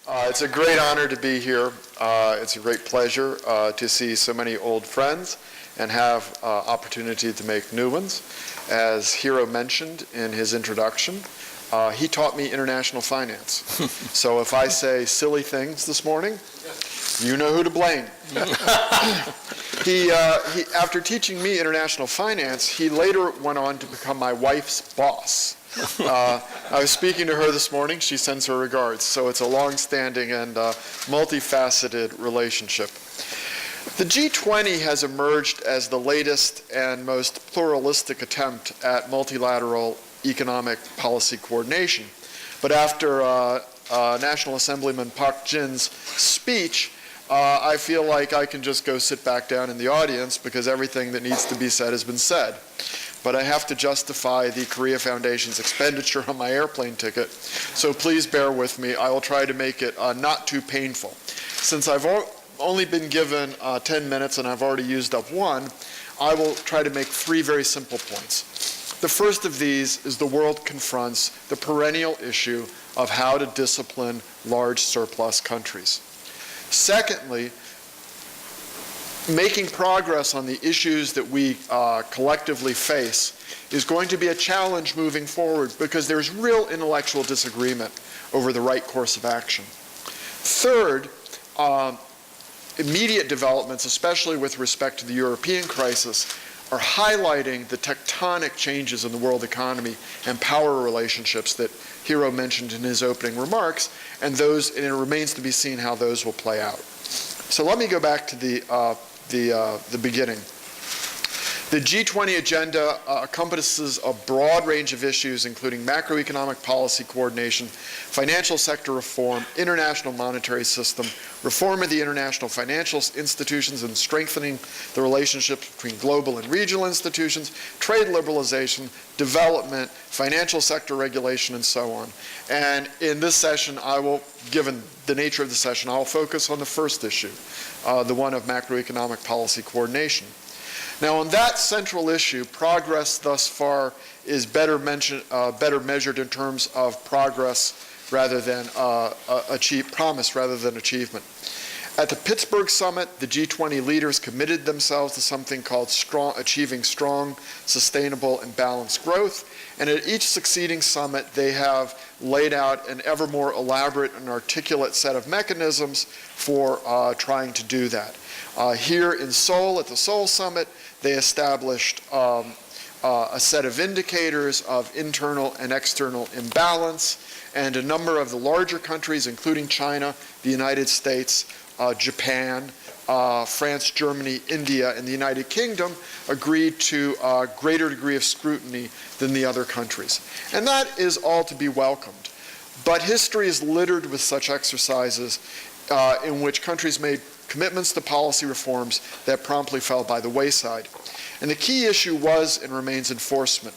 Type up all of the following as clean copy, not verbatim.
It's a great honor to be here. It's a great pleasure to see so many old friends and have opportunity to make new ones. As Hiro mentioned in his introduction, he taught me international finance. So if I say silly things this morning, you know who to blame. After teaching me international finance, he later went on to become my wife's boss. I was speaking to her this morning. She sends her regards. So it's a long-standing and multifaceted relationship. The G-20 has emerged as the latest and most pluralistic attempt at multilateral economic policy coordination. But after National Assemblyman Park Jin's speech, I feel like I can just go sit back down in the audience because everything that needs to be said has been said. But I have to justify the Korea Foundation's expenditure on my airplane ticket, so please bear with me. I will try to make it not too painful. Since I've only been given 10 minutes and I've already used up one, I will try to make three very simple points. The first of these is the world confronts the perennial issue of how to discipline large surplus countries. Secondly, making progress on the issues that we collectively face is going to be a challenge moving forward because there's real intellectual disagreement over the right course of action. Third, immediate developments, especially with respect to the European crisis, are highlighting the tectonic changes in the world economy and power relationships that Hiro mentioned in his opening remarks, and it remains to be seen how those will play out. So let me go back to the beginning. The G20 agenda encompasses a broad range of issues, including macroeconomic policy coordination, financial sector reform, international monetary system, reform of the international financial institutions and strengthening the relationships between global and regional institutions, trade liberalization, development, financial sector regulation, and so on. And in this session, given the nature of the session, I will focus on the first issue, the one of macroeconomic policy coordination. Now, on that central issue, progress thus far is better measured in terms of progress rather than promise rather than achievement. At the Pittsburgh summit, the G20 leaders committed themselves to something called achieving strong, sustainable, and balanced growth. And at each succeeding summit, they have laid out an ever more elaborate and articulate set of mechanisms for trying to do that. Here in Seoul, at the Seoul summit, they established a set of indicators of internal and external imbalance, and a number of the larger countries, including China, the United States, Japan, France, Germany, India, and the United Kingdom, agreed to a greater degree of scrutiny than the other countries. And that is all to be welcomed. But history is littered with such exercises in which countries made commitments to policy reforms that promptly fell by the wayside. And the key issue was and remains enforcement.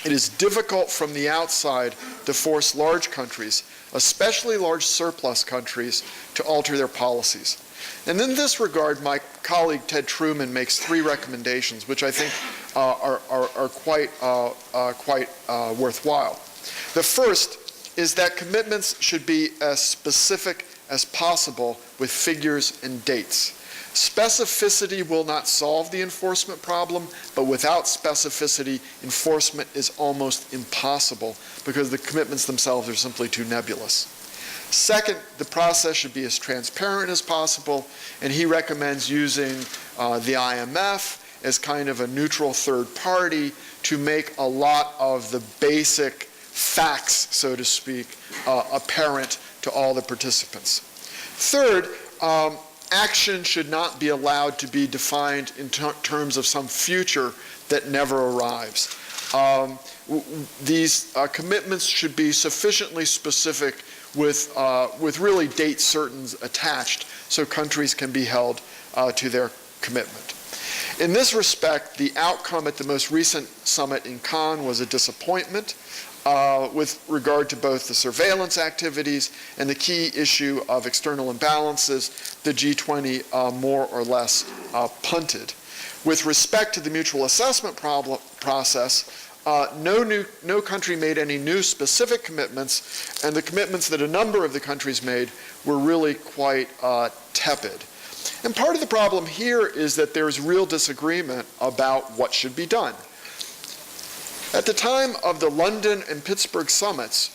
It is difficult from the outside to force large countries, especially large surplus countries, to alter their policies. And in this regard, my colleague Ted Truman makes three recommendations, which I think are quite worthwhile. The first is that commitments should be as specific as possible with figures and dates. Specificity will not solve the enforcement problem, but without specificity, enforcement is almost impossible because the commitments themselves are simply too nebulous. Second, the process should be as transparent as possible, and he recommends using the IMF as kind of a neutral third party to make a lot of the basic facts, so to speak, apparent to all the participants. Third, action should not be allowed to be defined in terms of some future that never arrives. These commitments should be sufficiently specific with really date certain attached so countries can be held to their commitment. In this respect, the outcome at the most recent summit in Cannes was a disappointment with regard to both the surveillance activities and the key issue of external imbalances. The G20 more or less punted. With respect to the mutual assessment process, No country made any new specific commitments, and the commitments that a number of the countries made were really quite tepid. And part of the problem here is that there's real disagreement about what should be done. At the time of the London and Pittsburgh summits,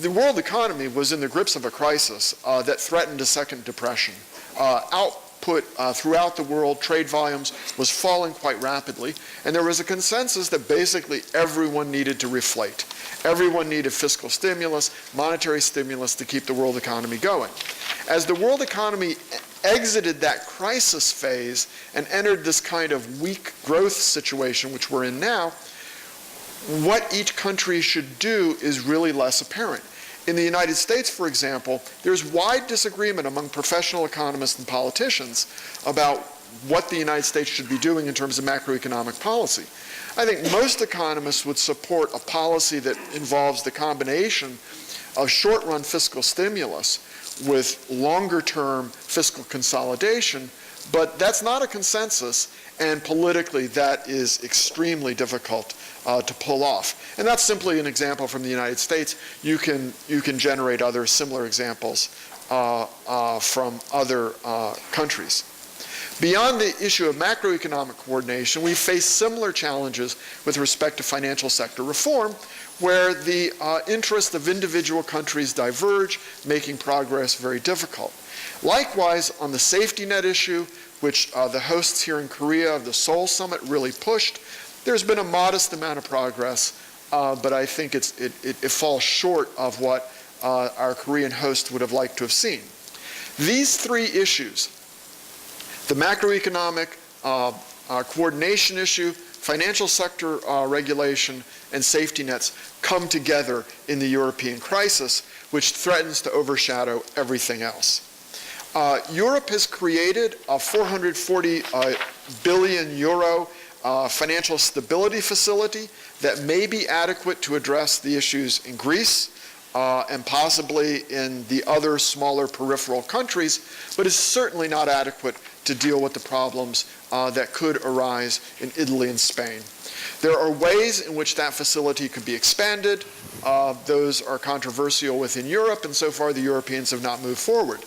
the world economy was in the grips of a crisis that threatened a second depression. Output throughout the world, trade volumes, was falling quite rapidly, and there was a consensus that basically everyone needed to reflate. Everyone needed fiscal stimulus, monetary stimulus to keep the world economy going. As the world economy exited that crisis phase and entered this kind of weak growth situation, which we're in now, what each country should do is really less apparent. In the United States, for example, there's wide disagreement among professional economists and politicians about what the United States should be doing in terms of macroeconomic policy. I think most economists would support a policy that involves the combination of short-run fiscal stimulus with longer-term fiscal consolidation, but that's not a consensus, and politically that is extremely difficult to pull off. And that's simply an example from the United States. You can generate other similar examples from other countries. Beyond the issue of macroeconomic coordination, we face similar challenges with respect to financial sector reform, where the interests of individual countries diverge, making progress very difficult. Likewise, on the safety net issue, which the hosts here in Korea of the Seoul summit really pushed, there's been a modest amount of progress, but I think it falls short of what our Korean host would have liked to have seen. These three issues, the macroeconomic coordination issue, financial sector regulation, and safety nets, come together in the European crisis, which threatens to overshadow everything else. Europe has created a 440 billion euro financial stability facility that may be adequate to address the issues in Greece and possibly in the other smaller peripheral countries, but is certainly not adequate to deal with the problems that could arise in Italy and Spain. There are ways in which that facility could be expanded. Those are controversial within Europe, and so far the Europeans have not moved forward.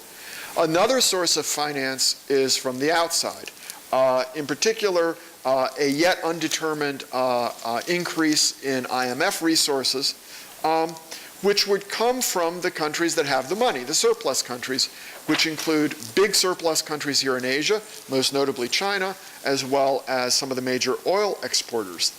Another source of finance is from the outside. In particular, a yet undetermined increase in IMF resources, which would come from the countries that have the money, the surplus countries, which include big surplus countries here in Asia, most notably China, as well as some of the major oil exporters.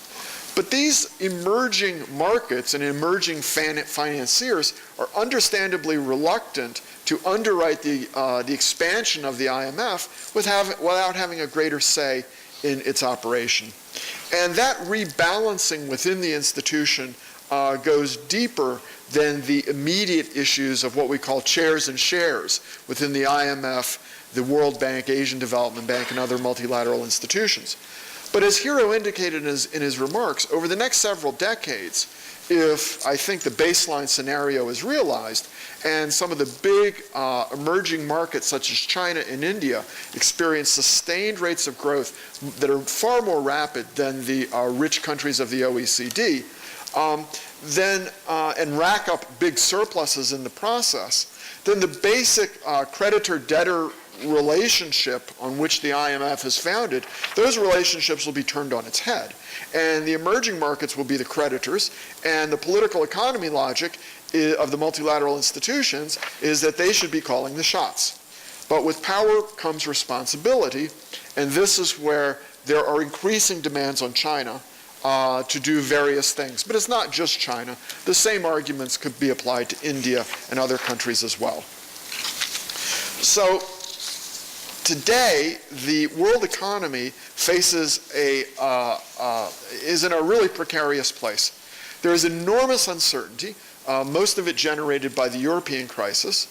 But these emerging markets and emerging financiers are understandably reluctant to underwrite the expansion of the IMF without having a greater say in its operation. And that rebalancing within the institution goes deeper than the immediate issues of what we call chairs and shares within the IMF, the World Bank, Asian Development Bank, and other multilateral institutions. But as Hiro indicated in his remarks, over the next several decades, if I think the baseline scenario is realized, and some of the big emerging markets such as China and India experience sustained rates of growth that are far more rapid than the rich countries of the OECD, and rack up big surpluses in the process, then the basic creditor-debtor relationship on which the IMF is founded, those relationships will be turned on its head. And the emerging markets will be the creditors, and the political economy logic of the multilateral institutions is that they should be calling the shots. But with power comes responsibility, and this is where there are increasing demands on China to do various things. But it's not just China. The same arguments could be applied to India and other countries as well. So today, the world economy faces is in a really precarious place. There is enormous uncertainty, most of it generated by the European crisis.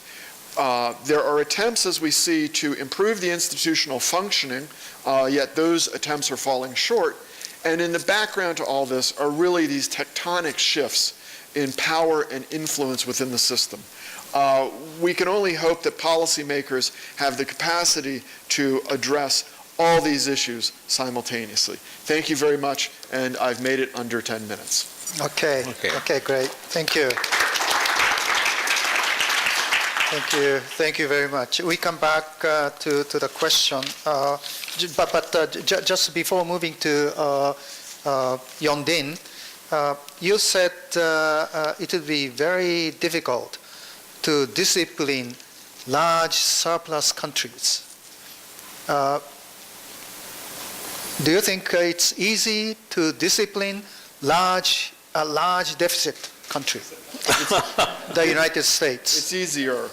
There are attempts, as we see, to improve the institutional functioning, yet those attempts are falling short. And in the background to all this are really these tectonic shifts in power and influence within the system. We can only hope that policymakers have the capacity to address all these issues simultaneously. Thank you very much, and I've made it under 10 minutes. Okay, great. Thank you. Thank you very much. We come back to the question, just before moving to Yondin, you said it would be very difficult to discipline large surplus countries. Do you think it's easy to discipline a large deficit country, the United States? It's easier.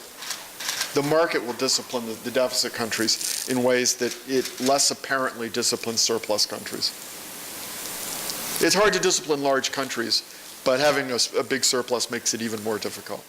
The market will discipline the deficit countries in ways that it less apparently disciplines surplus countries. It's hard to discipline large countries, but having a big surplus makes it even more difficult.